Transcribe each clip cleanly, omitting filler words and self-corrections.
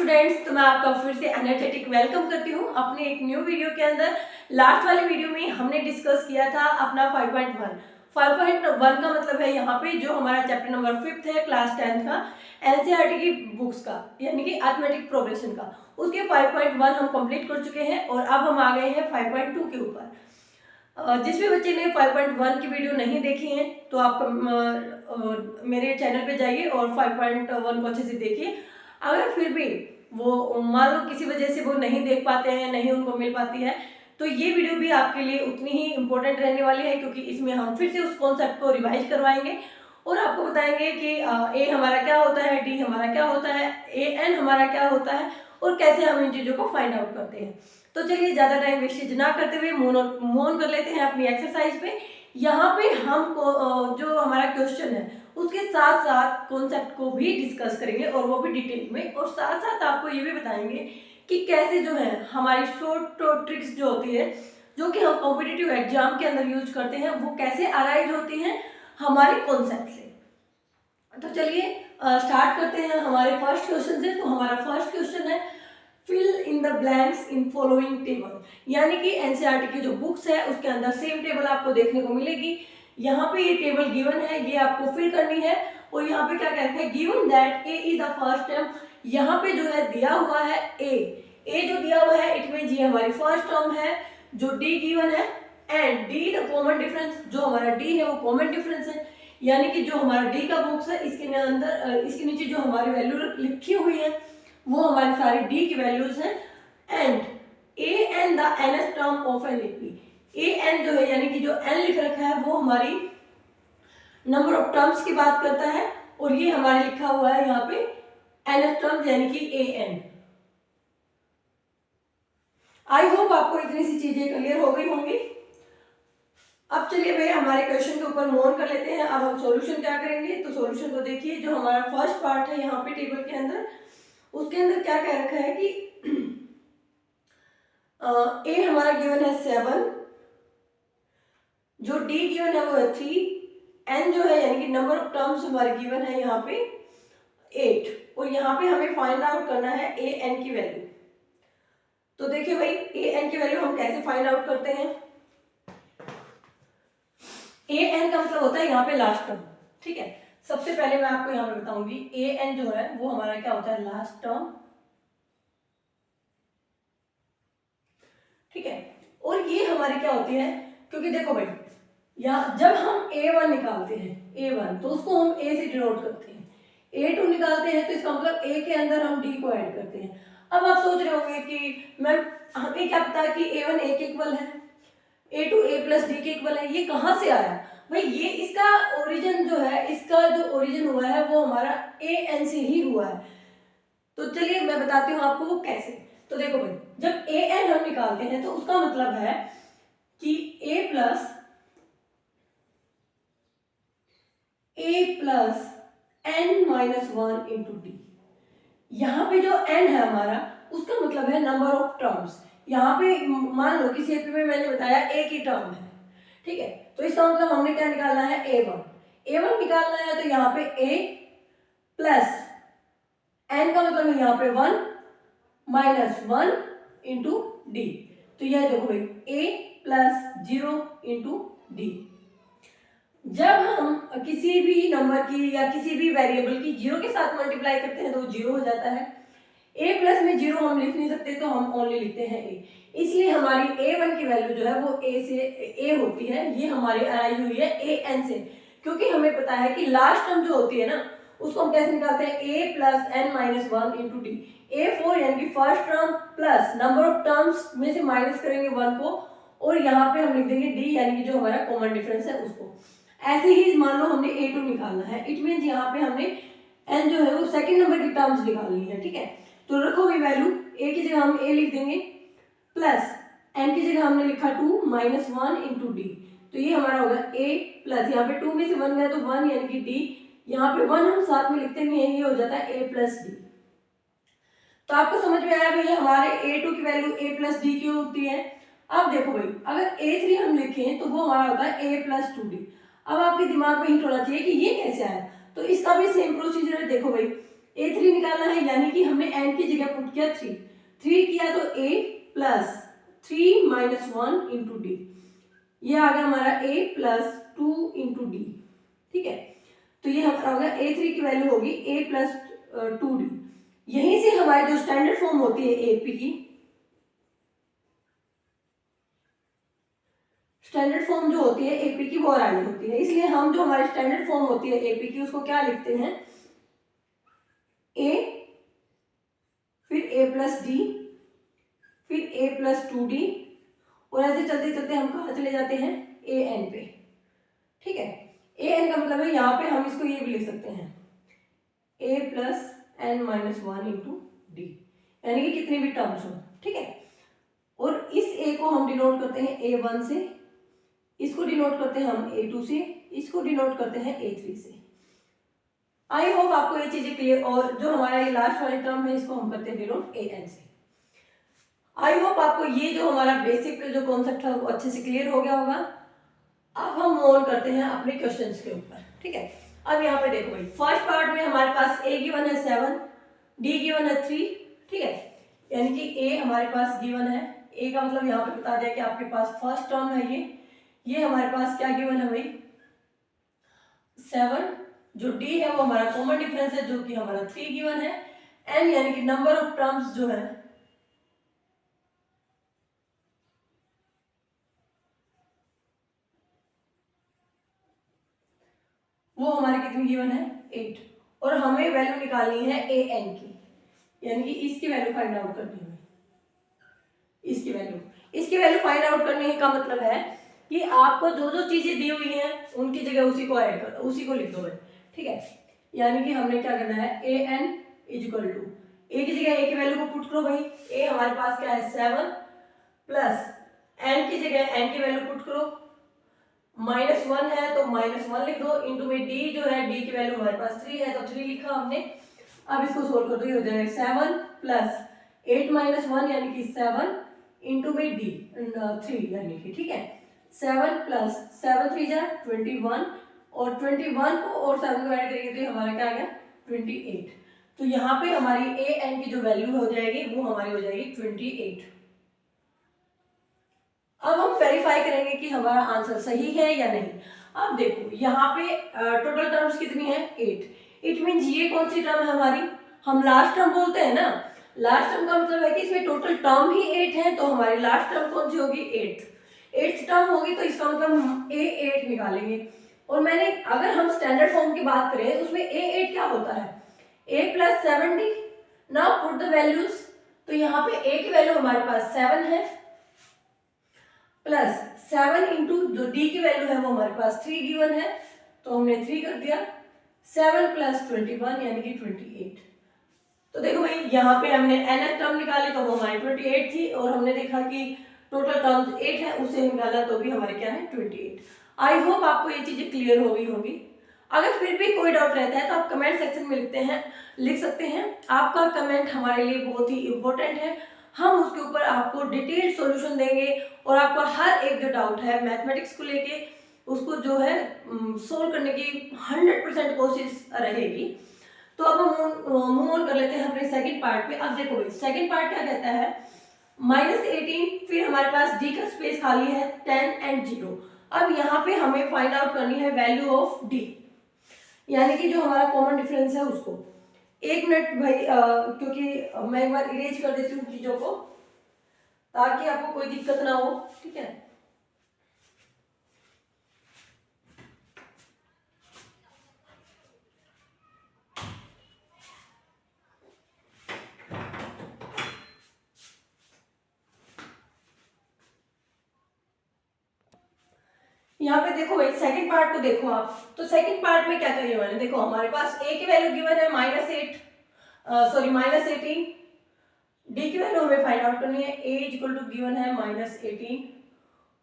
Students, तो मैं आपका फिर से एनर्जेटिक वेलकम करती हूँ अपने एक न्यू वीडियो के अंदर। लास्ट वाले वीडियो में हमने डिस्कस किया था अपना 5.1 का मतलब है यहाँ पे जो हमारा चैप्टर नंबर 5 है क्लास 10 का एनसीईआरटी की बुक्स का, यानी कि अरिथमेटिक प्रोग्रेशन का। उसके 5.1 हम कंप्लीट कर चुके हैं और अब हम आ गए हैं 5.2 के ऊपर। जिस भी बच्चे ने 5.1 की वीडियो नहीं देखी है तो आप मेरे चैनल पे जाइए और 5.1 को अच्छे से देखिए। अगर फिर भी वो मान लो किसी वजह से वो नहीं देख पाते हैं, नहीं उनको मिल पाती है, तो ये वीडियो भी आपके लिए उतनी ही इम्पोर्टेंट रहने वाली है, क्योंकि इसमें हम फिर से उस कॉन्सेप्ट को रिवाइज करवाएंगे और आपको बताएंगे कि ए हमारा क्या होता है, डी हमारा क्या होता है, ए एन हमारा क्या होता है और कैसे हम इन चीज़ों को फाइंड आउट करते हैं। तो चलिए ज़्यादा टाइम वेस्टेज ना करते हुए मूव ऑन कर लेते हैं अपनी एक्सरसाइज पे। यहाँ पे हम जो हमारा क्वेश्चन है उसके साथ साथ कॉन्सेप्ट को भी डिस्कस करेंगे और वो भी डिटेल में, और साथ साथ आपको ये भी बताएंगे कि कैसे जो है हमारी शॉर्ट ट्रिक्स जो होती है जो कि हम कॉम्पिटिटिव एग्जाम के अंदर यूज करते हैं वो कैसे अराइज होती हैं हमारे कॉन्सेप्ट से। तो चलिए स्टार्ट करते हैं हमारे फर्स्ट क्वेश्चन से। तो हमारा फर्स्ट क्वेश्चन है fill in the blanks in following table, यानी कि एनसीईआरटी की जो बुक्स है उसके अंदर सेम टेबल आपको देखने को मिलेगी। यहाँ पे ये टेबल गिवन है, ये आपको फिल करनी है। और यहाँ पे क्या कह रखा है, given that A is the first term. यहाँ पे जो है दिया हुआ है ए जो दिया हुआ है इट मींस ये हमारी फर्स्ट टर्म है। जो डी गिवन है and D the common difference, जो हमारा डी है वो कॉमन डिफरेंस है, यानी कि जो हमारा डी का बॉक्स है इसके अंदर इसके नीचे जो हमारी वैल्यू लिखी हुई है वो हमारी सारी डी की वैल्यूज हैं। And a n the nth term of an AP, a n जो है यानी कि जो एन लिख रखा है वो हमारी नंबर ऑफ टर्म्स की बात करता है, और ये हमारे लिखा हुआ है यहाँ पे एनथ टर्म यानी कि ए एन। आई होप आपको इतनी सी चीजें क्लियर हो गई होंगी। अब चलिए भाई हमारे क्वेश्चन के ऊपर मूव ऑन कर लेते हैं। अब हम सॉल्यूशन क्या करेंगे, तो सॉल्यूशन को देखिए। जो हमारा फर्स्ट पार्ट है यहाँ पे टेबल के अंदर, उसके अंदर क्या कह रखा है कि ए हमारा गिवन है 7, जो डी गिवन है वो है 3, एन जो है यानी कि नंबर ऑफ टर्म्स हमारे गिवन है यहाँ पे 8, और यहाँ पे हमें फाइंड आउट करना है ए एन की वैल्यू। तो देखिए भाई ए एन की वैल्यू हम कैसे फाइंड आउट करते हैं। ए एन का मतलब होता है यहाँ पे लास्ट टर्म, ठीक है। सबसे पहले मैं आपको यहाँ पे बताऊंगी ए एन जो है वो हमारा क्या होता है, लास्ट टर्म, ठीक है। और ये हमारी क्या होती है, क्योंकि देखो भाई यहाँ जब हम A1 निकालते हैं A1 तो उसको हम A से डिनोट करते हैं, A2 निकालते हैं तो इसका मतलब A के अंदर हम D को ऐड करते हैं। अब आप सोच रहे होंगे कि मैम हमें क्या पता कि A1 A के इक्वल है, A2 A प्लस D के इक्वल है, ये कहाँ से आया भाई। ये इसका ओरिजिन जो है, इसका जो ओरिजिन हुआ है वो हमारा AN से ही हुआ है। तो चलिए मैं बताती हूँ आपको वो कैसे। तो देखो भाई जब AN हम निकालते हैं तो उसका मतलब है कि A plus n minus 1 into D. यहाँ पे जो n है हमारा उसका मतलब है नंबर ऑफ टर्म्स। यहाँ पे मान लो किसी एपी में मैंने बताया a की टर्म है, ठीक है। तो इसका मतलब हमने क्या निकालना है, a1 निकालना है। तो यहाँ पे a प्लस n का मतलब है यहाँ पे 1 माइनस 1 इंटू डी। तो यह देखो भाई a प्लस 0 इंटू डी। जब हम किसी भी नंबर की या किसी भी वेरिएबल की 0 के साथ मल्टीप्लाई करते हैं तो 0 हो जाता है। a प्लस में 0 हम लिख नहीं सकते तो हम ओनली लिखते हैं a, इसलिए हमारी a1 की वैल्यू जो है वो a होती है। ये हमारी आई हुई है an से, क्योंकि हमें पता है कि लास्ट टर्म जो होती है ना उसको हम कैसे निकालते हैं, a plus n minus 1 into D. A4 यानी कि first term plus number of terms में से माइनस करेंगे 1 को, और यहाँ पे हम लिख देंगे d यानी कि जो हमारा कॉमन डिफरेंस है उसको। ऐसे ही मान लो हमने A2 निकालना है, इट मीन यहाँ पे हमने n जो है वो सेकंड नंबर की टर्म्स निकालनी है, ठीक है। तो रखो भी वैल्यू, a की जगह हम a लिख देंगे प्लस n की जगह हमने लिखा 2 माइनस 1 इंटू डी। तो ये हमारा होगा a प्लस यहाँ पे 2 में से 1 गया तो 1 यानी कि d, यहाँ पे 1 हम साथ में लिखते नहीं है, ये हो जाता है a प्लस डी। तो आपको समझ में आया भैया हमारे A2 की वैल्यू a प्लस डी क्यों होती है। अब देखो भाई अगर A3 हम लिखें तो वो हमारा होता है a प्लस 2d। अब आपके दिमाग में हिट होना चाहिए कि ये कैसे आया। तो इसका भी सेम प्रोसीजर है। देखो भाई A3 निकालना है, यानी कि हमने n की जगह पुट किया 3 किया तो a plus 3 minus 1 into D, ये आ गया हमारा a प्लस 2 इंटू डी। ठीक है, तो ये हमारा हो गया A3 की वैल्यू होगी a प्लस 2d। यहीं से हमारी जो स्टैंडर्ड फॉर्म होती है एपी की, स्टैंडर्ड फॉर्म जो होती है एपी की वो आनी होती है, इसलिए हम जो हमारी स्टैंडर्ड फॉर्म होती है एपी की उसको क्या लिखते हैं, a फिर a प्लस डी फिर a प्लस 2d, और ऐसे चलते चलते हम कहाँ चले जाते हैं ए एन पे। ठीक है, ए एन का मतलब है यहाँ पे हम इसको ये भी लिख सकते हैं a plus N minus 1 into d, यानी कि कितनी भी टर्म्स हो। ठीक है, और इस a को हम डिनोट करते हैं a1 से, इसको डिनोट करते हैं हम a2 से, इसको डिनोट करते हैं a3 से। आई होप आपको ये चीजें क्लियर, और जो हमारा ये लास्ट वाली टर्म है इसको हम करते हैं डिनोट an से। आई होप आपको ये जो हमारा बेसिक जो कॉन्सेप्ट है वो अच्छे से क्लियर हो गया होगा। अब हम मूव ऑन करते हैं अपने क्वेश्चंस के ऊपर। ठीक है, अब यहाँ पे देखो भाई, फर्स्ट पार्ट में हमारे पास a गिवन है 7, d गिवन है 3। ठीक है, यानी कि a हमारे पास गिवन है, a का मतलब यहाँ पे बता दिया कि आपके पास फर्स्ट टर्म है ये हमारे पास क्या गिवन है भाई 7, जो d है वो हमारा कॉमन डिफरेंस है जो कि हमारा 3 गिवन है, n यानी कि नंबर ऑफ टर्म्स जो है वो हमारी कितनी गिवन है 8, और हमें वैल्यू निकालनी है ए एन की, यानी कि इसकी वैल्यू फाइंड आउट करनी है। इसकी वैल्यू फाइंड आउट करने का मतलब है कि आपको जो जो चीजें दी हुई हैं उनकी जगह उसी को ऐड कर, उसी को लिख दो भाई। ठीक है, यानी कि हमने क्या करना है A N is equal to, A की जगह ए की वैल्यू को पुट करो भाई, ए हमारे पास क्या है 7 प्लस एन की जगह एन की वैल्यू पुट करो, -1 है तो -1 लिख दो, इंटू में डी जो है डी की वैल्यू हमारे पास 3 है तो 3 लिखा हमने। अब इसको सोल्व कर दो, ये हो जाएगा 7 प्लस 8 माइनस 1 यानी कि 7 इंटू में डी 3 यानी कि, ठीक है 7 प्लस 7 3 जा 21, और 21 को और 7 को ऐड करेंगे तो हमारा क्या आ गया 28। तो यहाँ पे हमारी ए एन की जो वैल्यू हो जाएगी वो हमारी हो जाएगी 28। अब हम वेरीफाई करेंगे कि हमारा आंसर सही है या नहीं। अब देखो यहाँ पे टोटल टर्म्स कितनी है 8, इट मीन ये कौन सी टर्म है हमारी, हम लास्ट टर्म बोलते हैं ना, लास्ट टर्म का मतलब है कि इसमें टोटल टर्म ही 8 है, तो हमारी लास्ट टर्म कौन सी होगी 8th टर्म होगी, तो इसका मतलब हम A8 निकालेंगे। और मैंने अगर हम स्टैंडर्ड फॉर्म की बात करें उसमें A8 क्या होता है a plus 7d। Now put the values, तो यहाँ पे a की वैल्यू हमारे पास 7 है प्लस 7 इंटू जो d की वैल्यू है वो हमारे पास 3 गिवन है तो हमने 3 कर दिया, 7 प्लस 21 यानी कि 28। तो देखो भाई यहाँ पे हमने nth टर्म निकाली तो वो हमारी 28 थी, और हमने देखा कि टोटल टर्म्स 8 है उसे निकाला तो भी हमारे क्या है 28। आई होप आपको ये चीजें क्लियर हो गई होगी। अगर फिर भी कोई डाउट रहता है तो आप कमेंट सेक्शन में लिख सकते हैं। आपका कमेंट हमारे लिए बहुत ही इंपॉर्टेंट है, हम उसके ऊपर आपको डिटेल्ड सॉल्यूशन देंगे और आपका हर एक जो डाउट है मैथमेटिक्स को लेके उसको जो है सोल्व करने की 100% कोशिश रहेगी। तो अब हम मूव ऑन कर लेते हैं अपने सेकंड पार्ट पे। अब देखो भाई सेकंड पार्ट क्या कहता है -18, फिर हमारे पास डी का स्पेस खाली है 10 एंड 0। अब यहाँ पे हमें फाइंड आउट करनी है वैल्यू ऑफ डी, यानी कि जो हमारा कॉमन डिफरेंस है उसको। एक मिनट भाई क्योंकि मैं एक बार इरेज कर देती हूँ चीजों को ताकि आपको कोई दिक्कत ना हो, ठीक है। यहाँ पे देखो भाई सेकंड पार्ट को देखो आप, तो सेकंड पार्ट में क्या करिए मैंने, देखो हमारे पास a की वैल्यू गिवन है -18, d की वैल्यू हमें फाइंड आउट करनी है, a is equal to given है -18,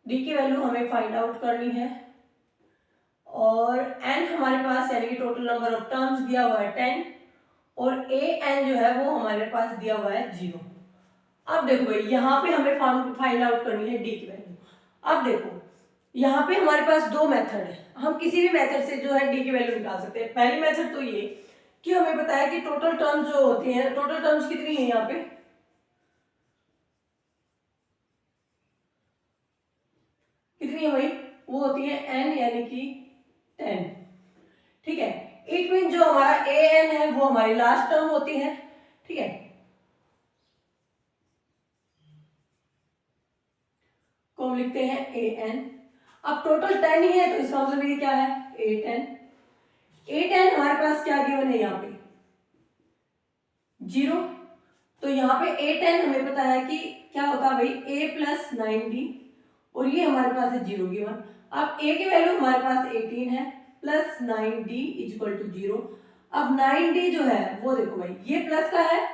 d की वैल्यू हमें फाइंड आउट करनी है, और n हमारे पास यानी कि टोटल नंबर ऑफ टर्म्स दिया हुआ है 10, और a n जो है वो हमारे पास दिया हुआ है 0। अब देखो भाई यहाँ पे हमें फाइंड आउट करनी है d की वैल्यू। अब देखो यहाँ पे हमारे पास दो मेथड है, हम किसी भी मेथड से जो है डी की वैल्यू निकाल सकते हैं। पहली मेथड तो ये कि हमें पता है कि टोटल टर्म्स जो होती हैं, टोटल टर्म्स कितनी है यहाँ पे, कितनी है भाई, वो होती है n यानी कि 10। ठीक है, इट मीन जो हमारा ए एन है वो हमारी लास्ट टर्म होती है। ठीक है, को हम लिखते हैं ए एन। अब टोटल 10 ही है तो इसका मतलब ये क्या है, ए 10। ए 10 हमारे पास क्या गिवन है यहाँ पे, 0। तो यहाँ पे ए 10 हमें पता है कि क्या होता है भाई, a प्लस 9d, और ये हमारे पास है 0 गिवन। अब a की वैल्यू हमारे पास 18 है, प्लस 9d इक्वल टू 0। अब 9d जो है वो देखो भाई ये प्लस का है,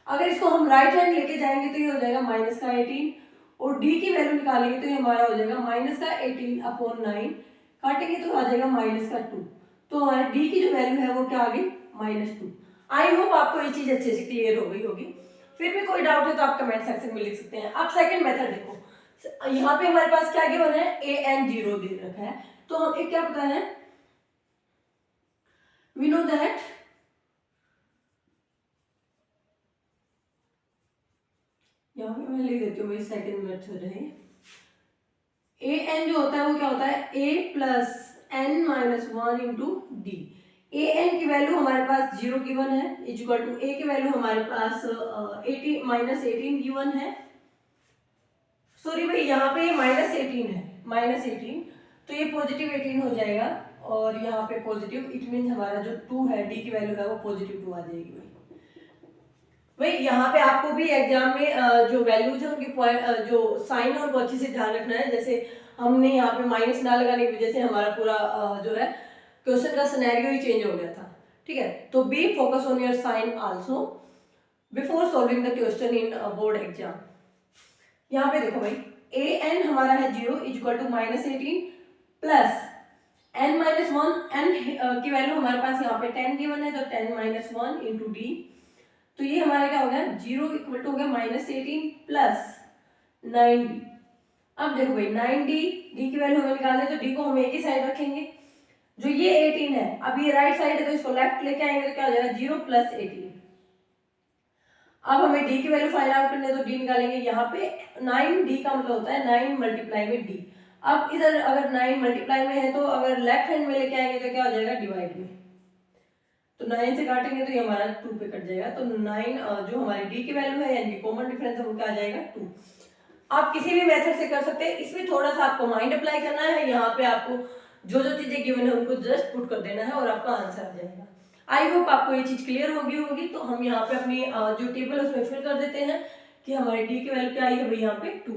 अगर इसको हम राइट हैंड लेके जाएंगे तो ये हो जाएगा माइनस का 18, और d की वैल्यू निकालेंगे तो ये हमारा हो जाएगा माइनस का 18 अपॉन 9, काटेंगे तो आ जाएगा माइनस का 2। तो हमारे d की जो वैल्यू है वो क्या आ गई, -2। आई होप आपको ये चीज अच्छे से क्लियर हो गई होगी। फिर भी कोई डाउट है तो आप कमेंट सेक्शन में लिख सकते हैं। अब सेकंड मेथड देखो, यहाँ पे हमारे पास क्या गिवन है, ए एन 0 दे रखा है, तो हमें क्या पता है, वी नो दैट यहाँ पे मैं लिख देती हूँ, मेरी सेकंड मेथड है। ए एन जो होता है वो क्या होता है, A plus N minus 1 into D. A N की वैल्यू हमारे पास 0 गिवन है, इक्वल टू ए की वैल्यू हमारे पास 18 माइनस 18 गिवन है। सॉरी भाई यहाँ पे -18 है, -18, तो ये पॉजिटिव 18 हो जाएगा, और यहाँ पे पॉजिटिव, इट मीन हमारा जो 2 है, डी की वैल्यू है वो पॉजिटिव 2 आ जाएगी भाई। भाई यहाँ पे आपको भी एग्जाम में जो वैल्यूज है उनकी जो साइन है उनको अच्छे से ध्यान रखना है। जैसे हमने यहाँ पे माइनस ना लगाने की वजह से हमारा पूरा जो है क्वेश्चन का सिनेरियो ही चेंज हो गया था। ठीक है, तो be focus on your sign also before solving the question in board exam. यहाँ पे देखो भाई ए एन हमारा है 0 equal to -18 plus n minus 1, n की वैल्यू हमारे पास यहाँ पे 10 गिवन है, तो 10 माइनस 1 इंटू डी, तो ये हमारा क्या हो गया, 0 इक्वल टू हो गया -18 प्लस 9d। अब देखो भाई 9d, d की वैल्यू हमें निकालनी है, तो d को हम एक ही साइड रखेंगे, जो ये 18 है, अब ये राइट साइड है तो इसको लेफ्ट लेके आएंगे तो क्या हो जाएगा 0 प्लस 18। अब हमें d की वैल्यू फाइंड आउट करनी है, तो d निकालेंगे, यहाँ पे 9d का मतलब होता है 9 मल्टीप्लाई में d। अब इधर अगर 9 मल्टीप्लाई में है तो अगर लेफ्ट हैंड में लेके आएंगे तो क्या हो जाएगा, डिवाइड में, तो 9 से काटेंगे तो ये हमारा 2 पे कट जाएगा, तो 9 जो हमारी d की वैल्यू है यानी कॉमन डिफरेंस है वो क्या आ जाएगा, 2। आप किसी भी मेथड से कर सकते हैं, इसमें थोड़ा सा आपको माइंड अप्लाई करना है। यहाँ पे आपको जो जो चीजें गिवन है उनको जस्ट पुट कर देना है और आपका आंसर आ जाएगा। आई होप आपको ये चीज क्लियर होगी। तो हम यहाँ पे अपनी जो टेबल है उसमें फिल कर देते हैं कि हमारी डी की वैल्यू क्या आई है भाई, यहाँ पे 2,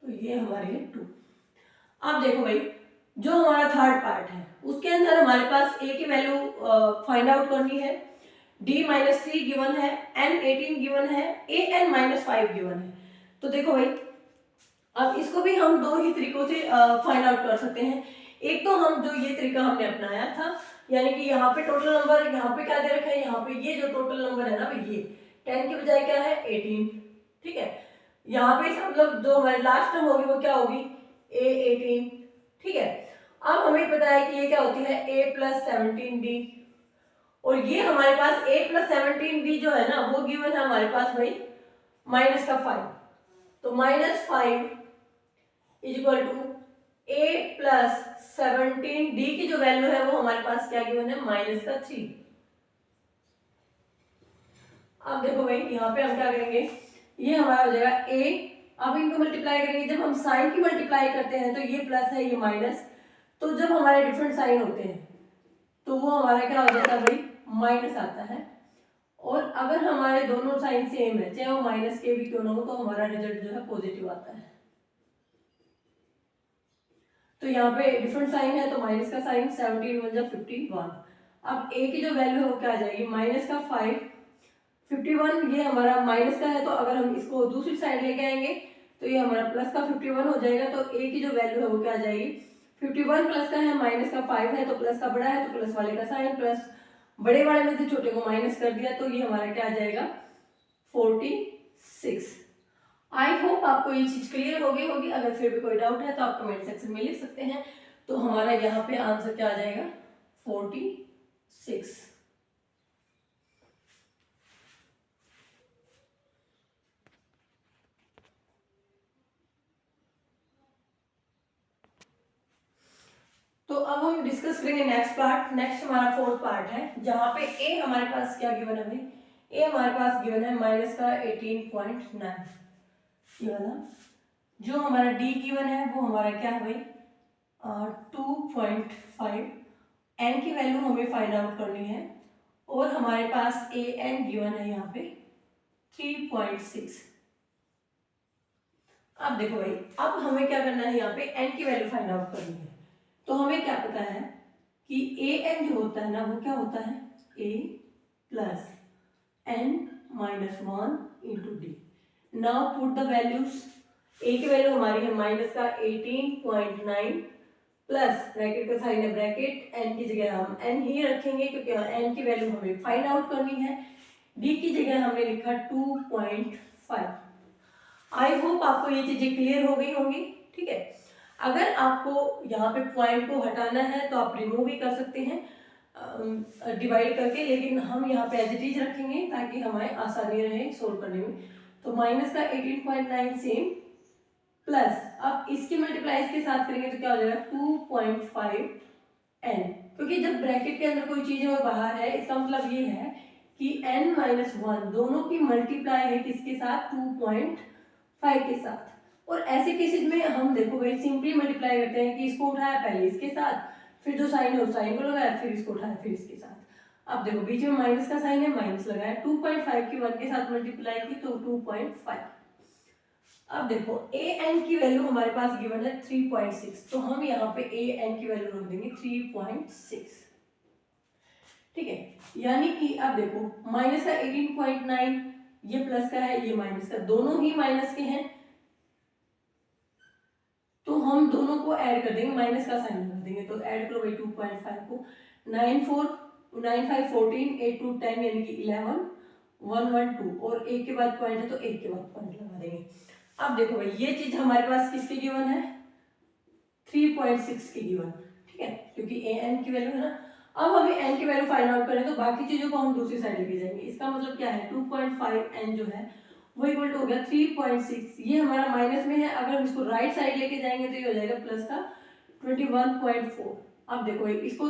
तो ये हमारे है 2। अब देखो भाई जो हमारा थर्ड पार्ट है उसके अंदर हमारे पास a की वैल्यू फाइंड आउट करनी है, d -3 गिवन है, n 18 गिवन है, a n -5 गिवन है। तो देखो भाई अब इसको भी हम दो ही तरीकों से फाइंड आउट कर सकते हैं। एक तो हम जो ये तरीका हमने अपनाया था, यानी कि यहाँ पे टोटल नंबर, यहाँ पे क्या दे रखा है, यहाँ पे ये जो टोटल नंबर है ना भाई, ये 10 के बजाय क्या है 18। ठीक है, यहाँ पे मतलब जो हमारी लास्ट टर्म होगी वो क्या होगी, a 18। ठीक है, अब हमें पता है कि ये क्या होती है a प्लस 17d, और ये हमारे पास a प्लस 17d जो है ना वो गिवन है हमारे पास भाई माइनस का 5, तो -5 equal to a plus 17d की जो वैल्यू है वो हमारे पास क्या गिवन है, -3। अब देखो भाई यहाँ पे हम क्या करेंगे, ये हमारा हो जाएगा a, अब इनको मल्टीप्लाई करेंगे, जब हम साइन की मल्टीप्लाई करते हैं तो ये प्लस है ये माइनस, तो जब हमारे डिफरेंट साइन होते हैं तो वो हमारा क्या हो जाता है भाई, माइनस आता है। और अगर हमारे दोनों साइन सेम है, चाहे वो माइनस के भी क्यों ना हो, तो हमारा रिजल्ट जो है पॉजिटिव आता है। तो यहाँ पे डिफरेंट साइन है तो माइनस का साइन, 17 1 जा 51। अब a की जो वैल्यू है वो क्या आ जाएगी, माइनस का 5, 51 ये हमारा माइनस का है, तो अगर हम इसको दूसरी साइड लेके आएंगे तो ये हमारा प्लस का 51 हो जाएगा। तो a की जो वैल्यू है वो क्या आ जाएगी, 51 प्लस का है, माइनस का 5 है, तो प्लस का बड़ा है तो प्लस वाले का साइन, प्लस बड़े वाले में से छोटे को माइनस कर दिया, तो ये हमारा क्या आ जाएगा 46। आई होप आपको ये चीज क्लियर हो गई होगी। अगर फिर भी कोई डाउट है तो आप कमेंट सेक्शन में लिख सकते हैं। तो हमारा यहाँ पे आंसर क्या आ जाएगा 46। 6। तो अब हम डिस्कस करेंगे नेक्स्ट पार्ट। नेक्स्ट हमारा फोर्थ पार्ट है, जहां पे ए हमारे पास क्या गिवन है भाई, ए हमारे पास गिवन है माइनस का 18.9। ये वाला जो हमारा डी गिवन है वो हमारा क्या है भाई 2.5। एन की वैल्यू हमें फाइंड आउट करनी है और हमारे पास ए एन गिवन है यहाँ पे 3.6। अब देखो भाई, अब हमें क्या करना है, यहाँ पे एन की वैल्यू फाइंड आउट करनी है। तो हमें क्या पता है कि ए एन जो होता है ना वो क्या होता है A plus N minus 1 into D. Now put the values. A की वैल्यू हमारी है माइनस का 18.9 प्लस ब्रैकेट का साइन है ब्रैकेट, एन की जगह हम एन ही रखेंगे क्योंकि एन की वैल्यू हमें फाइंड आउट करनी है। डी की जगह हमने लिखा 2.5। आई होप आपको ये चीजें क्लियर हो गई होंगी। ठीक है, अगर आपको यहाँ पे पॉइंट को हटाना है तो आप रिमूव भी कर सकते हैं डिवाइड करके, लेकिन हम यहाँ पे एज इट इज रखेंगे ताकि हमें आसानी रहे सोल्व करने में। तो माइनस का 18.9 सेम प्लस, अब इसकी मल्टीप्लाई इसके साथ करेंगे तो क्या हो जाएगा 2.5 n, क्योंकि जब ब्रैकेट के अंदर कोई चीज है और बाहर है इसका मतलब ये है कि n माइनस 1 दोनों की मल्टीप्लाई है किसके साथ 2.5 के साथ। और ऐसे केसेस में हम देखो भाई सिंपली मल्टीप्लाई करते हैं कि इसको उठाया पहले इसके साथ, फिर जो साइन है उस साइन को लगाया, फिर इसको उठाया फिर इसके साथ। अब देखो बीच में माइनस का साइन है, माइनस लगाया, 2.5 की 1 के साथ मल्टीप्लाई की तो 2.5। अब देखो ए एन की वैल्यू हमारे पास गिवन है 3.6, तो हम यहाँ पे ए एन की वैल्यू रख देंगे 3.6। ठीक है, यानी कि अब देखो माइनस का 18.9 ये प्लस का है ये माइनस का, दोनों ही माइनस के हैं तो हम दोनों को ऐड कर देंगे, माइनस का साइन लगा देंगे। तो ऐड करो भाई 2.5 को, 9 4 9 5 14 8 2 10 यानी कि 11 1 1 2 और एक के बाद पॉइंट है तो एक के बाद पॉइंट लगा देंगे। अब देखो भाई ये चीज हमारे पास किसकी गिवन है 3.6 की गिवन। ठीक है, क्योंकि ए एन की वैल्यू है ना। अब हमें एन की वैल्यू फाइंड आउट करें तो बाकी चीजों को हम दूसरी साइड लेके जाएंगे। इसका मतलब क्या है 2.5 एन जो है वो इक्वल टू हो गया 3.6। ये हमारा माइनस में है, अगर हम इसको राइट साइड लेके जाएंगे तो ये हो जाएगा प्लस का 21.4। अब देखो इसको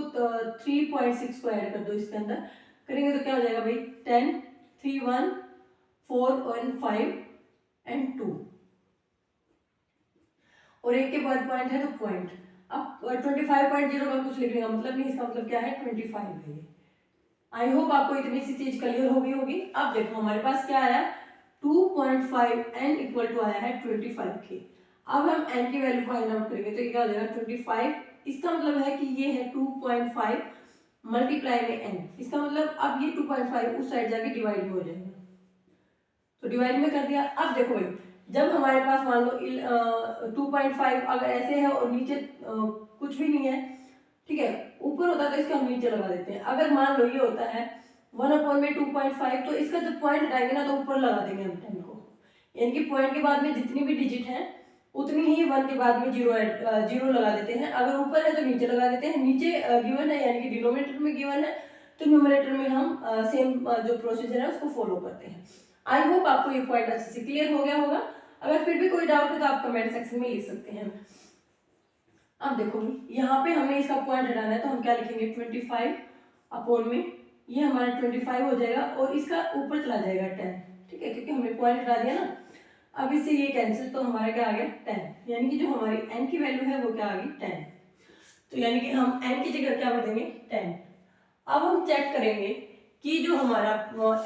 3.6 को ऐड कर दो इसके अंदर, करेंगे तो क्या हो जाएगा भाई 10 3 1 4 1 5 एंड 2 और एक के बाद पॉइंट है तो पॉइंट। अब 25.0 का कुछ लिखने का मतलब नहीं, इसका मतलब क्या है 25 है ये। आई होप आपको इतनी सी चीज क्लियर हो गई होगी। अब देखो हमारे पास क्या आया 2.5 n इक्वल टू आया है 25 के। अब हम n की वैल्यू फाइंड आउट करेंगे तो क्या हो जाएगा 25। इसका मतलब है कि ये है 2.5 मल्टीप्लाई में n, इसका मतलब अब ये 2.5 उस साइड जाके डिवाइड हो जाएगा, तो डिवाइड में कर दिया। अब देखो भाई जब हमारे पास मान लो 2.5 अगर ऐसे है और नीचे कुछ भी नहीं है, ठीक है, ऊपर होता तो इसका हम नीचे लगा देते हैं। अगर मान लो ये होता है 1/2.5 तो इसका जब पॉइंट हटाएंगे ना तो ऊपर लगा देंगे हम 10 को, यानी कि पॉइंट के बाद में जितनी भी डिजिट है उतनी ही 1 के बाद में जीरो लगा देते हैं। अगर ऊपर है तो नीचे लगा देते हैं, नीचे गिवन है यानी कि डिनोमिनेटर में गिवन है तो न्यूमरेटर में हम सेम जो प्रोसीजर है उसको फॉलो करते हैं। आई होप आपको ये पॉइंट अच्छे से क्लियर हो गया होगा। अगर फिर भी कोई डाउट है तो आप कमेंट सेक्शन में लिख सकते हैं। अब देखो यहाँ पे हमने इसका पॉइंट हटाना है तो हम क्या लिखेंगे 25 अपॉन में ये हमारा 25 हो जाएगा और इसका ऊपर चला जाएगा 10। ठीक है, क्योंकि हमने पॉइंट हटा दिया ना। अब इससे ये कैंसिल तो हमारा क्या आ गया 10, यानी कि जो हमारी n की वैल्यू है वो क्या आ गई 10। तो यानी कि हम n की जगह क्या कर देंगे 10। अब हम चेक करेंगे कि जो हमारा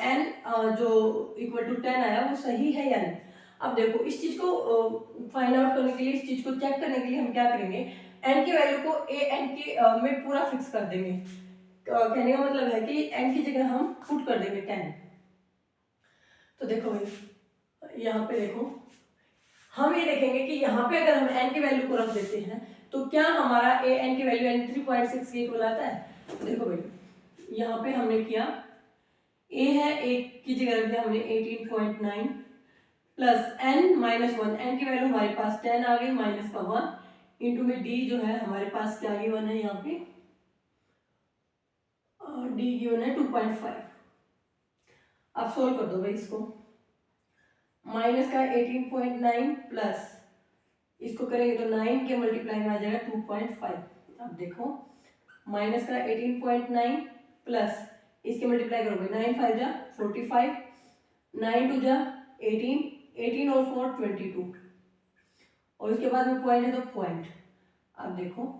n जो इक्वल टू 10 आया वो सही है या नहीं। अब देखो इस चीज को फाइंड आउट करने के लिए, इस चीज को चेक करने के लिए हम क्या करेंगे n की वैल्यू को a n की में पूरा फिक्स कर देंगे। कहने का मतलब है कि n की जगह हम पुट कर देंगे 10। तो देखो भाई यहाँ पे देखो हम ये देखेंगे कि यहाँ पे अगर हम n की वैल्यू को रख देते हैं तो क्या हमारा a n की वैल्यू यानी 3.6 के इक्वल आता है। देखो भाई यहाँ पे हमने किया a है, a की जगह रख दिया हमने 18.9 प्लस n माइनस 1, n की वैल्यू हमारे पास 10 आ गई माइनस का 1 इंटू में d जो है हमारे पास क्या ही 1 है यहाँ पे डी गिवन है 2.5। अब सोल्व कर दो भाई इसको। माइनस का 18.9 प्लस इसको करेंगे तो 9 के मल्टीप्लाई में आ जाएगा 2.5। अब देखो माइनस का 18.9 प्लस इसके मल्टीप्लाई करोगे 9 5 जा 45, 9 2 जा 18, 18 और 4 22, और इसके बाद में पॉइंट है तो पॉइंट। अब देखो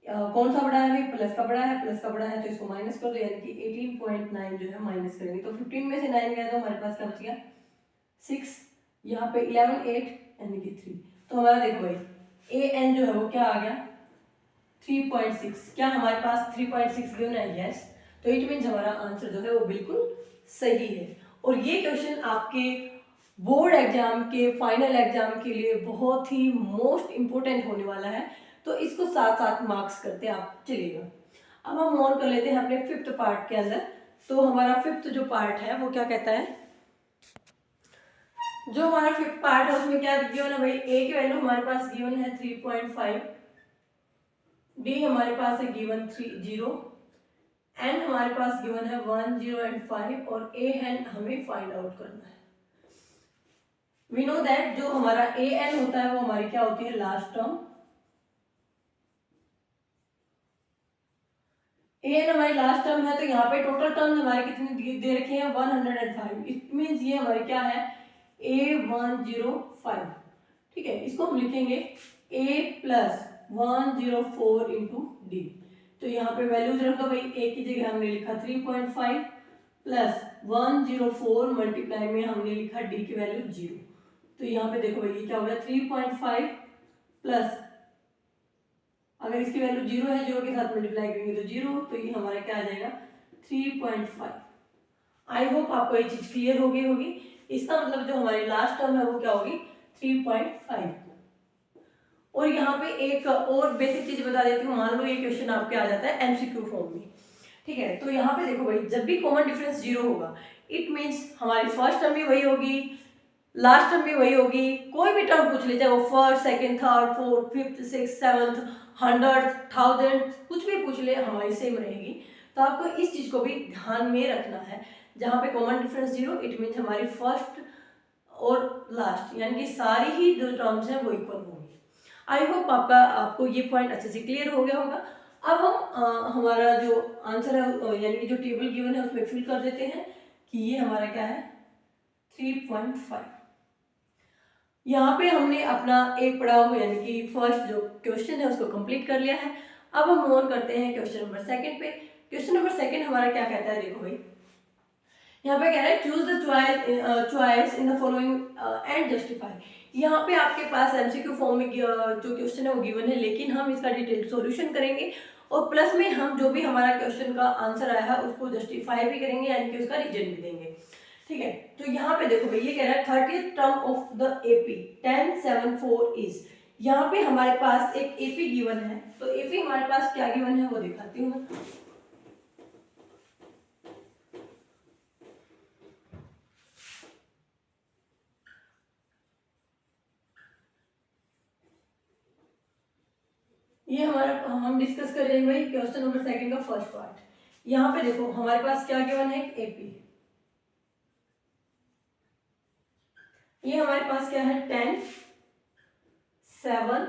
कौन सा बड़ा है भाई, प्लस का बड़ा है, प्लस का बड़ा है तो इसको माइनस कर दो, यानी कि 18.9 जो है माइनस करेंगे तो 15 में से 9 गया तो हमारे पास क्या बच गया 6, यहाँ पे 11 8 यानी कि 3। तो हमारा देखो भाई ए एन जो है वो क्या आ गया 3.6। क्या हमारे पास 3.6 गिवन है? यस। तो इट मीन्स हमारा आंसर जो है वो बिल्कुल सही है। और ये क्वेश्चन आपके बोर्ड एग्जाम के फाइनल एग्जाम के लिए बहुत ही मोस्ट इंपोर्टेंट होने वाला है, तो इसको साथ साथ मार्क्स करते आप चलिएगा। अब हम ऑन कर लेते हैं अपने फिफ्थ पार्ट के अंदर। तो हमारा फिफ्थ जो पार्ट है वो क्या कहता है, जो हमारा फिफ्थ पार्ट है उसमें क्या गिवन है भाई, ए की वैल्यू हमारे पास गिवन है 3.5, डी हमारे पास है गिवन 0, एन हमारे पास गिवन है 1 0 एंड 5, और ए एन हमें फाइंड आउट करना है। वी नो दैट जो हमारा ए एन होता है वो हमारी क्या होती है लास्ट टर्म, ए एन हमारी लास्ट टर्म है। तो यहाँ पे टोटल टर्म हमारे कितने दे रखे हैं 105। इट मीन्स ये हमारी क्या है A105। ठीक है, इसको हम लिखेंगे A प्लस 104 इंटू डी। तो यहाँ पे वैल्यूज रख दो भाई, ए की जगह हमने लिखा 3.5 प्लस 104 मल्टीप्लाई में हमने लिखा डी की वैल्यू 0। तो यहाँ पे देखो भाई ये क्या हो गया 3.5 प्लस, अगर इसकी वैल्यू 0 है 0 के साथ मल्टीप्लाई करेंगे तो 0, तो ये हमारा क्या आ जाएगा 3.5। आई होप आपको ये चीज क्लियर हो गई होगी। इसका मतलब जो हमारी लास्ट टर्म है वो क्या होगी 3.5। और यहाँ पे एक और बेसिक चीज बता देती हूँ, मान लो ये क्वेश्चन आपके आ जाता है एमसीक्यू फॉर्म में। ठीक है, तो यहाँ पे देखो भाई जब भी कॉमन डिफरेंस 0 होगा इट मीन्स हमारी फर्स्ट टर्म भी वही होगी, लास्ट टर्म भी वही होगी। कोई भी टर्म पूछ ले, चाहे वो first second third fourth fifth six seventh 100 1000 कुछ भी पूछ ले हमारी सेम रहेगी। तो आपको इस चीज को भी ध्यान में रखना है, जहाँ पे कॉमन डिफरेंस 0 इट मीन्स हमारी फर्स्ट और लास्ट यानी कि सारी ही जो टर्म्स हैं वो इक्वल होंगी। आई होप आपको ये पॉइंट अच्छे से क्लियर हो गया होगा। अब हम हमारा जो आंसर है यानी कि जो टेबल गिवन है उसमें फिल कर देते हैं कि ये हमारा क्या है 3.5। यहाँ पे हमने अपना एक पड़ाव यानी कि फर्स्ट जो क्वेश्चन है उसको कंप्लीट कर लिया है। अब हम मूव ऑन करते हैं क्वेश्चन नंबर सेकंड पे। क्वेश्चन नंबर सेकंड हमारा क्या कहता है, देखो भाई यहाँ पे कह रहा है choose the choice in the following and justify. यहाँ पे आपके पास एमसीक्यू फॉर्म में जो क्वेश्चन है वो गिवन है, लेकिन हम इसका डिटेल सॉल्यूशन करेंगे और प्लस में हम जो भी हमारा क्वेश्चन का आंसर आया है उसको जस्टिफाई भी करेंगे यानी कि उसका रीजन भी देंगे। ठीक है, तो यहाँ पे देखो भाई ये कह रहा है 30th term of the AP 1074 is. यहाँ पे हमारे पास एक एपी गिवन है, तो एपी हमारे पास क्या गिवन है वो दिखाती हूँ मैं। ये हमारा हम डिस्कस कर रहे हैं भाई क्वेश्चन नंबर सेकंड का फर्स्ट पार्ट। यहाँ पे देखो हमारे पास क्या गिवन है एपी, ये हमारे पास क्या है 10 7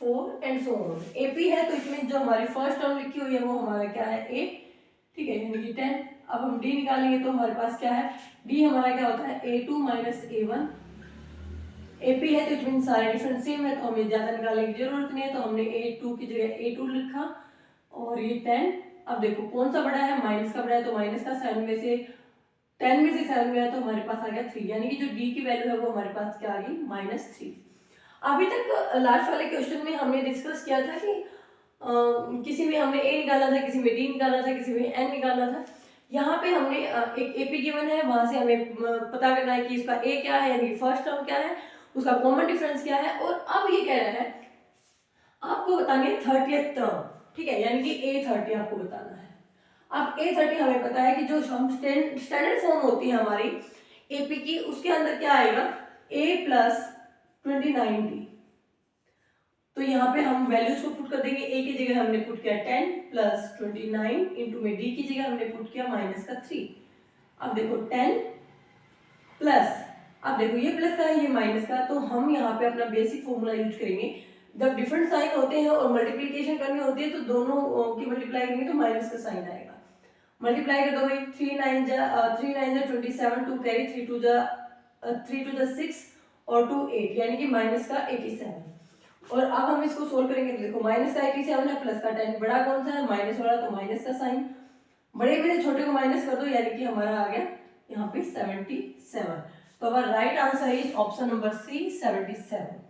4 एंड सो ऑन। एपी है तो इसमें जो हमारी फर्स्ट टर्म लिखी हुई है वो हमारा क्या है ए। ठीक है, यानी कि 10। अब हम डी निकालेंगे तो हमारे पास क्या है डी हमारा क्या होता है A2 माइनस A1। एपी है तो इट मीन सारे डिफरेंस सेम है तो हमें ज्यादा निकालने की जरूरत नहीं है, तो हमने A2 की जगह A2 लिखा और ये 10। अब देखो कौन सा बड़ा है, माइनस का बड़ा है तो माइनस का 7 में से 10 में से 7 गया तो हमारे पास आ गया 3, यानी कि जो डी की वैल्यू है वो हमारे पास क्या आ गई -3। अभी तक लास्ट वाले क्वेश्चन में हमने डिस्कस किया था कि किसी में हमने ए निकाला था, किसी में डी निकाला था, किसी में एन निकाला था। यहाँ पे हमने एक एपी गिवन है, वहां से हमें पता करना है कि इसका ए क्या है यानी कि फर्स्ट टर्म क्या है, उसका कॉमन डिफरेंस क्या है। और अब ये कह रहा है आपको बतानी है 30th टर्म। ठीक है, यानी कि A30 आपको बताना है। अब A30 हमें पता है कि जो स्टैंडर्ड फॉर्म होती है हमारी एपी की, उसके अंदर क्या आएगा A प्लस 29D। तो यहाँ पे हम वैल्यूज को पुट कर देंगे। ए की जगह हमने पुट किया 10 प्लस 29 इंटू में डी की जगह हमने पुट किया माइनस का 3। अब देखो 10 प्लस, अब देखो ये प्लस का है ये माइनस का, तो हम यहाँ पे अपना बेसिक फॉर्मूला यूज करेंगे। जब डिफरेंट साइन होते हैं और मल्टीप्लिकेशन करनी होती है तो दोनों की मल्टीप्लाई करेंगे तो माइनस का साइन आएगा। मल्टीप्लाई कर दो भाई, 3 9 जा 27, 2 कैरी, 3 2 जा 6 और 2 8, यानी कि माइनस का 87। और अब हम इसको सोल्व करेंगे तो देखो माइनस का 87 है, प्लस का 10, बड़ा कौन सा है माइनस वाला, तो माइनस का साइन, बड़े में से छोटे को माइनस कर दो, यानी कि हमारा आ गया यहाँ पे 77। तो our right answer is option number c 77।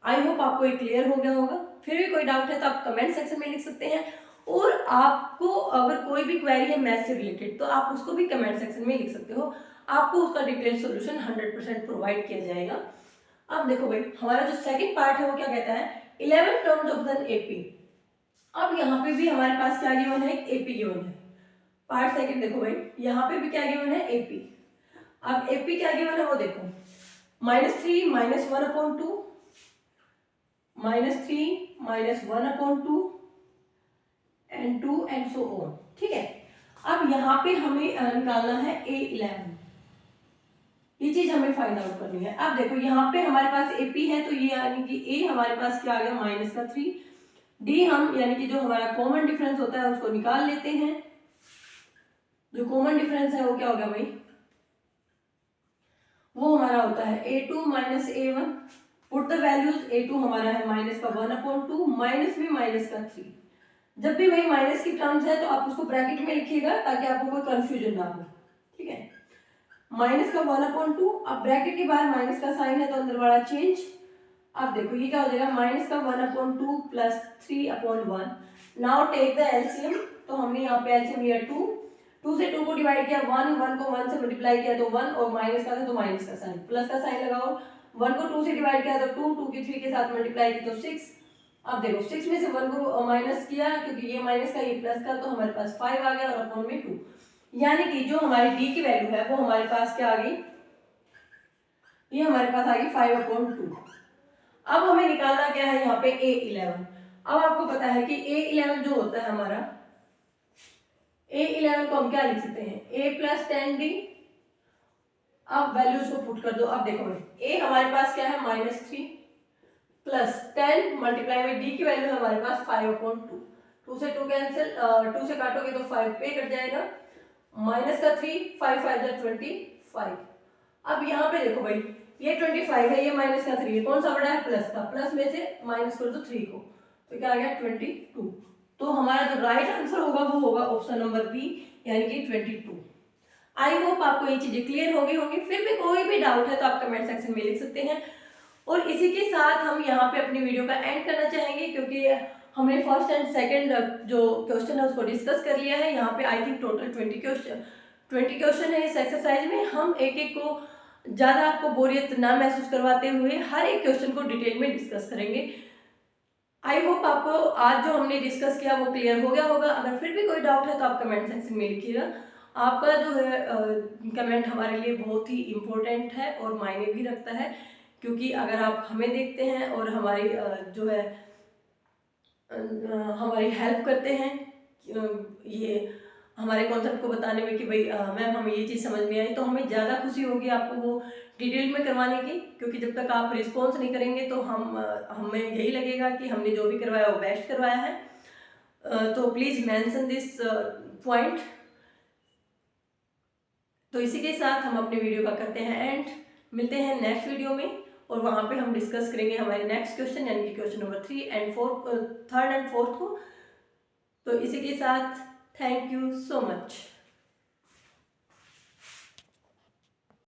I hope आपको ये क्लियर हो गया होगा। फिर भी कोई डाउट है तो आप कमेंट सेक्शन में लिख सकते हैं, और आपको अगर कोई भी क्वेरी है मैथ से रिलेटेड तो आप उसको भी कमेंट सेक्शन में लिख सकते हो, आपको उसका डिटेल सॉल्यूशन 100% प्रोवाइड किया जाएगा। अब देखो भाई हमारा जो सेकंड पार्ट है वो क्या कहता है, 11 टर्म्स ऑफ एन एपी। अब यहाँ पे भी हमारे पास क्या गिवन है, एपी गिवन है। पार्ट सेकंड देखो भाई, यहाँ पे भी क्या गिवन है, एपी। अब एपी क्या गिवन है वो देखो, -3 -1/2, -3 -1/2 एंड 2 एंड सो ऑन। ठीक है, अब यहाँ पे हमें निकालना है A11, ये चीज हमें फाइंड आउट करनी है। अब देखो यहाँ पे हमारे पास AP है, तो ये यानी कि A हमारे पास क्या आ गया माइनस का 3, D हम यानी कि जो हमारा कॉमन डिफरेंस होता है उसको निकाल लेते हैं। जो कॉमन डिफरेंस है वो क्या हो गया भाई, वो हमारा होता है A2 minus A1। Put the values, A2 हमारा है माइनस का 1/2, माइनस में माइनस का 3। जब भी भाई माइनस की टर्म्स है तो आप उसको ब्रैकेट में लिखिएगा ताकि आपको कोई कंफ्यूजन ना हो। ठीक है, माइनस का 1/2, अब ब्रैकेट के बाहर माइनस का साइन है तो अंदर वाला चेंज। अब देखो ये क्या हो जाएगा, माइनस का 1/2 plus 3/1। Now take the LCM, तो हमने यहाँ पे एलसीएम लिया 2 से 2 को डिवाइड किया, 1 को 1 से मल्टीप्लाई किया तो 1, और माइनस का था तो माइनस का साइन, प्लस का साइन लगाओ। 1 को 2 से डिवाइड किया तो 2 की 3 के साथ मल्टीप्लाई की तो 6। अब देखो 6 में से 1 को माइनस किया, क्योंकि ये माइनस का ये प्लस का, तो हमारे पास 5 आ गया और अपॉन में 2, यानी कि जो हमारी डी की वैल्यू है वो हमारे पास क्या आ गई, ये हमारे पास आ गई 5/2। अब हमें निकालना क्या है यहाँ पे A11। अब आपको पता है कि A11 जो होता है हमारा, A11 को हम क्या लिख सकते हैं, A + 10D। अब वैल्यूज को पुट कर दो। अब देखो A हमारे पास क्या है -3 प्लस 10 मल्टीप्लाई में D की वैल्यू हमारे पास 5/2। 2 से 2 कैंसिल, 2 से काटोगे तो 5 पे कट जाएगा, माइनस का 3, 5 5 जा 25। अब यहाँ पे देखो भाई ये 25 है, ये माइनस का 3 है, कौन सा बड़ा है, प्लस का, प्लस में से माइनस करो तो 3 को, तो क्या आ गया 22। तो हमारा जो राइट आंसर होगा वो होगा ऑप्शन नंबर बी, यानी कि 22। आई होप आपको ये चीजें क्लियर हो गई होंगी। फिर भी कोई भी डाउट है तो आप कमेंट सेक्शन में लिख सकते हैं। और इसी के साथ हम यहाँ पे अपनी वीडियो का एंड करना चाहेंगे, क्योंकि हमने फर्स्ट एंड सेकंड जो क्वेश्चन है उसको डिस्कस कर लिया है। यहाँ पे आई थिंक टोटल 20 क्वेश्चन है इस एक्सरसाइज में। हम एक एक को ज़्यादा आपको बोरियत ना महसूस करवाते हुए हर एक क्वेश्चन को डिटेल में डिस्कस करेंगे। आई होप आपको आज जो हमने डिस्कस किया वो क्लियर हो गया होगा। अगर फिर भी कोई डाउट है तो आप कमेंट सेक्शन में लिखिएगा। आपका जो है कमेंट हमारे लिए बहुत ही इम्पोर्टेंट है और मायने भी रखता है, क्योंकि अगर आप हमें देखते हैं और हमारी जो है हमारी हेल्प करते हैं ये हमारे कॉन्सेप्ट को बताने में कि भाई मैम हमें ये चीज़ समझ में आई, तो हमें ज़्यादा खुशी होगी आपको वो डिटेल में करवाने की। क्योंकि जब तक आप रिस्पॉन्स नहीं करेंगे तो हमें यही लगेगा कि हमने जो भी करवाया वो बेस्ट करवाया है। तो प्लीज़ मेंशन दिस पॉइंट। तो इसी के साथ हम अपने वीडियो का करते हैं एंड मिलते हैं नेक्स्ट वीडियो में, और वहाँ पे हम डिस्कस करेंगे हमारे नेक्स्ट क्वेश्चन, यानी कि question number 3 and 4 third and fourth को। तो इसी के साथ थैंक यू सो मच।